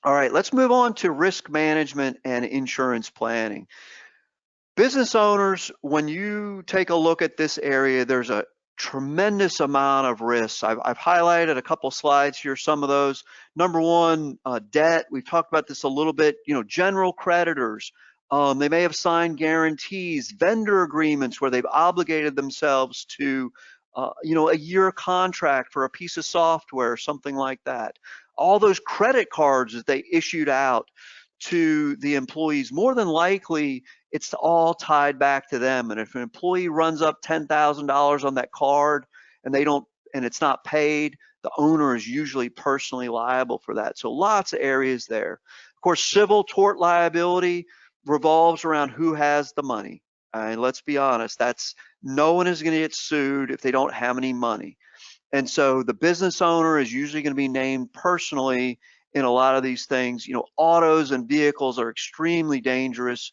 All right, let's move on to risk management and insurance planning. Business owners, when you take a look at this area, there's a tremendous amount of risks. I've highlighted a couple slides here, some of those. Number one, debt. We've talked about this a little bit. General creditors. They may have signed guarantees, vendor agreements where they've obligated themselves to, a year contract for a piece of software, something like that. All those credit cards that they issued out to the employees, more than likely, it's all tied back to them. And if an employee runs up $10,000 on that card and and it's not paid, the owner is usually personally liable for that. So lots of areas there. Of course, civil tort liability revolves around who has the money. And let's be honest, no one is going to get sued if they don't have any money. And so the business owner is usually going to be named personally in a lot of these things. Autos and vehicles are extremely dangerous.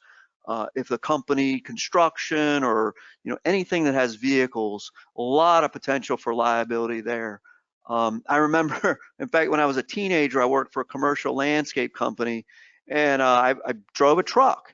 If the company construction or anything that has vehicles, a lot of potential for liability there. I remember, in fact, when I was a teenager, I worked for a commercial landscape company, and I drove a truck,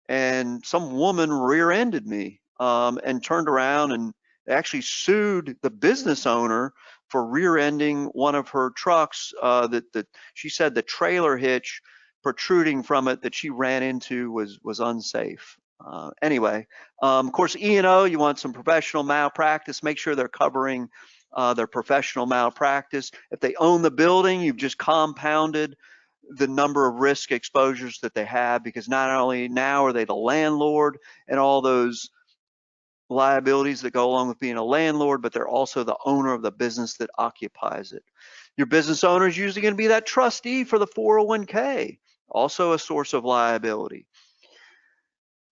and some woman rear-ended me and turned around, and they actually sued the business owner for rear-ending one of her trucks. That she said the trailer hitch protruding from it that she ran into was unsafe. Anyway, of course, E&O, you want some professional malpractice. Make sure they're covering their professional malpractice. If they own the building, you've just compounded the number of risk exposures that they have, because not only now are they the landlord and all those liabilities that go along with being a landlord, but they're also the owner of the business that occupies it. Your business owner is usually going to be that trustee for the 401k, also a source of liability.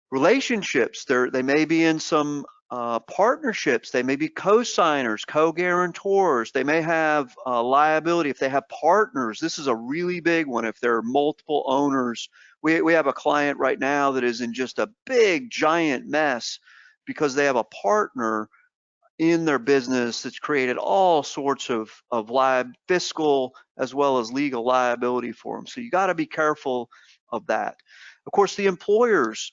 Relationships, they may be in some partnerships. They may be co-signers, co-guarantors. They may have liability if they have partners. This is a really big one if there are multiple owners. We have a client right now that is in just a big, giant mess because they have a partner in their business that's created all sorts of fiscal as well as legal liability for them. So you got to be careful of that. Of course, the employers,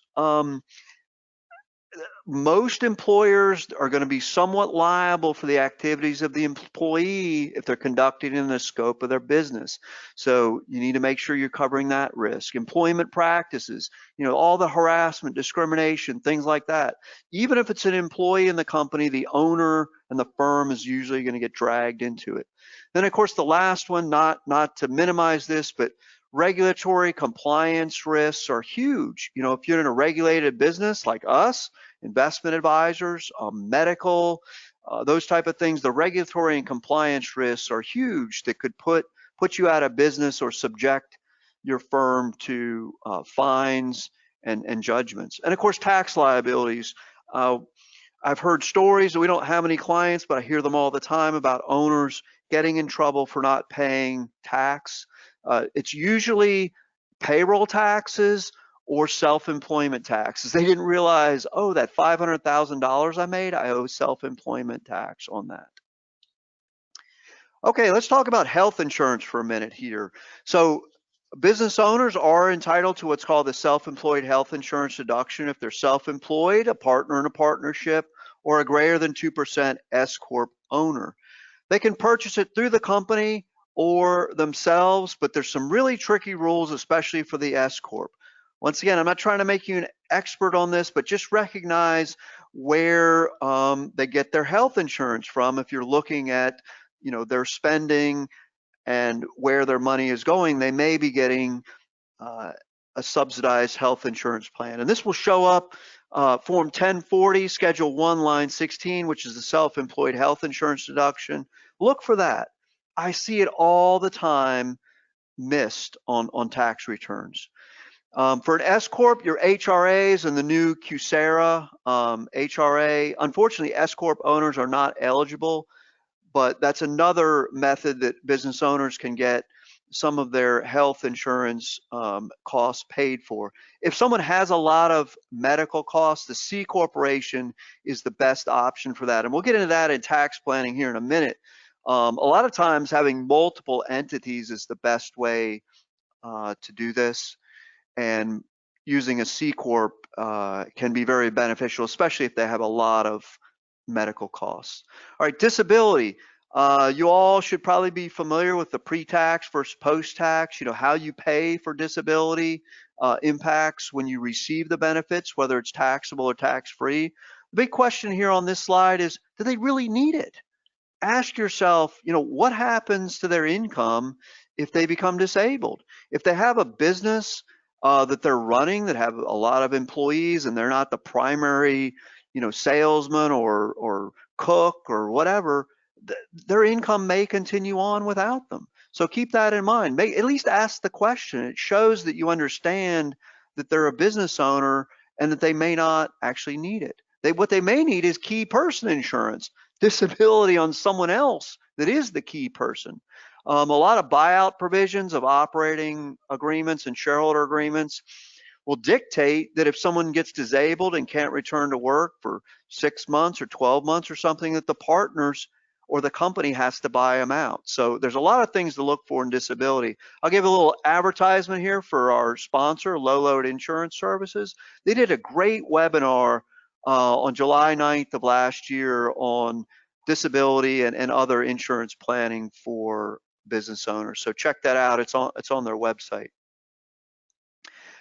most employers are going to be somewhat liable for the activities of the employee if they're conducting in the scope of their business. So you need to make sure you're covering that risk. Employment practices, all the harassment, discrimination, things like that. Even if it's an employee in the company, the owner and the firm is usually going to get dragged into it. Then, of course, the last one, not to minimize this, but regulatory compliance risks are huge. If you're in a regulated business like us, investment advisors, medical, those type of things, the regulatory and compliance risks are huge that could put you out of business or subject your firm to fines and judgments. And of course, tax liabilities. I've heard stories, we don't have any clients, but I hear them all the time about owners getting in trouble for not paying tax. It's usually payroll taxes or self-employment taxes. They didn't realize, oh, that $500,000 I made, I owe self-employment tax on that. Okay, let's talk about health insurance for a minute here. So business owners are entitled to what's called the self-employed health insurance deduction if they're self-employed, a partner in a partnership, or a greater than 2% S-Corp owner. They can purchase it through the company or themselves, but there's some really tricky rules, especially for the S-Corp. Once again, I'm not trying to make you an expert on this, but just recognize where they get their health insurance from if you're looking at their spending and where their money is going. They may be getting a subsidized health insurance plan. And this will show up Form 1040, Schedule 1, Line 16, which is the self-employed health insurance deduction. Look for that. I see it all the time missed on tax returns. For an S-Corp, your HRAs and the new QSERA HRA, unfortunately, S-Corp owners are not eligible, but that's another method that business owners can get some of their health insurance costs paid for. If someone has a lot of medical costs, the C Corporation is the best option for that. And we'll get into that in tax planning here in a minute. A lot of times having multiple entities is the best way to do this, and using a C Corp can be very beneficial, especially if they have a lot of medical costs. All right, disability. You all should probably be familiar with the pre-tax versus post-tax. You know, how you pay for disability impacts when you receive the benefits, whether it's taxable or tax-free. The big question here on this slide is, do they really need it? Ask yourself, you know, what happens to their income if they become disabled? If they have a business that they're running that have a lot of employees and they're not the primary, you know, salesman or cook or whatever, their income may continue on without them. So keep that in mind. At least ask the question. It shows that you understand that they're a business owner and that they may not actually need it. What they may need is key person insurance, disability on someone else that is the key person. A lot of buyout provisions of operating agreements and shareholder agreements will dictate that if someone gets disabled and can't return to work for 6 months or 12 months or something, that the partners or the company has to buy them out. So there's a lot of things to look for in disability. I'll give a little advertisement here for our sponsor, Low Load Insurance Services. They did a great webinar on July 9th of last year on disability and other insurance planning for business owners. So check that out. It's on their website.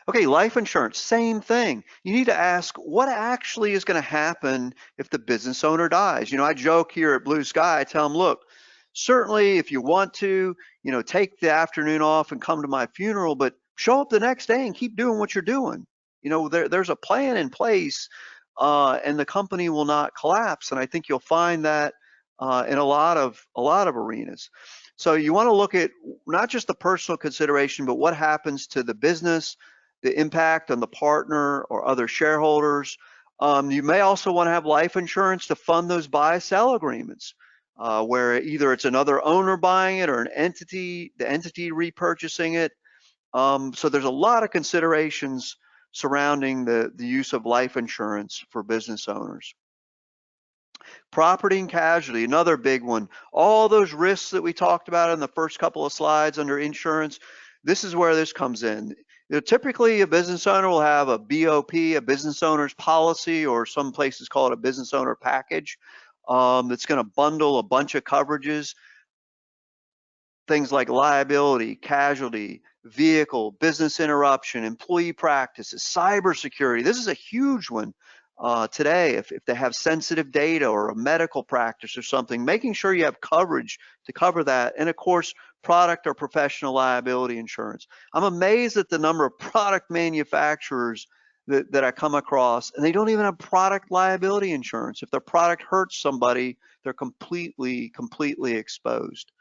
Okay, life insurance, same thing. You need to ask what actually is going to happen if the business owner dies. You know, I joke here at Blue Sky, I tell them, look, certainly if you want to, you know, take the afternoon off and come to my funeral, but show up the next day and keep doing what you're doing. You know, there's a plan in place and the company will not collapse. And I think you'll find that in a lot of arenas. So you want to look at not just the personal consideration, but what happens to the business, the impact on the partner or other shareholders. You may also want to have life insurance to fund those buy-sell agreements, where either it's another owner buying it or the entity repurchasing it. So there's a lot of considerations surrounding the use of life insurance for business owners. Property and casualty, another big one. All those risks that we talked about in the first couple of slides under insurance, this is where this comes in. You know, typically, a business owner will have a BOP, a business owner's policy, or some places call it a business owner package, that's going to bundle a bunch of coverages, things like liability, casualty, vehicle, business interruption, employee practices, cybersecurity. This is a huge one today. If they have sensitive data or a medical practice or something, making sure you have coverage to cover that. And of course, product or professional liability insurance. I'm amazed at the number of product manufacturers that I come across, and they don't even have product liability insurance. If their product hurts somebody, they're completely exposed.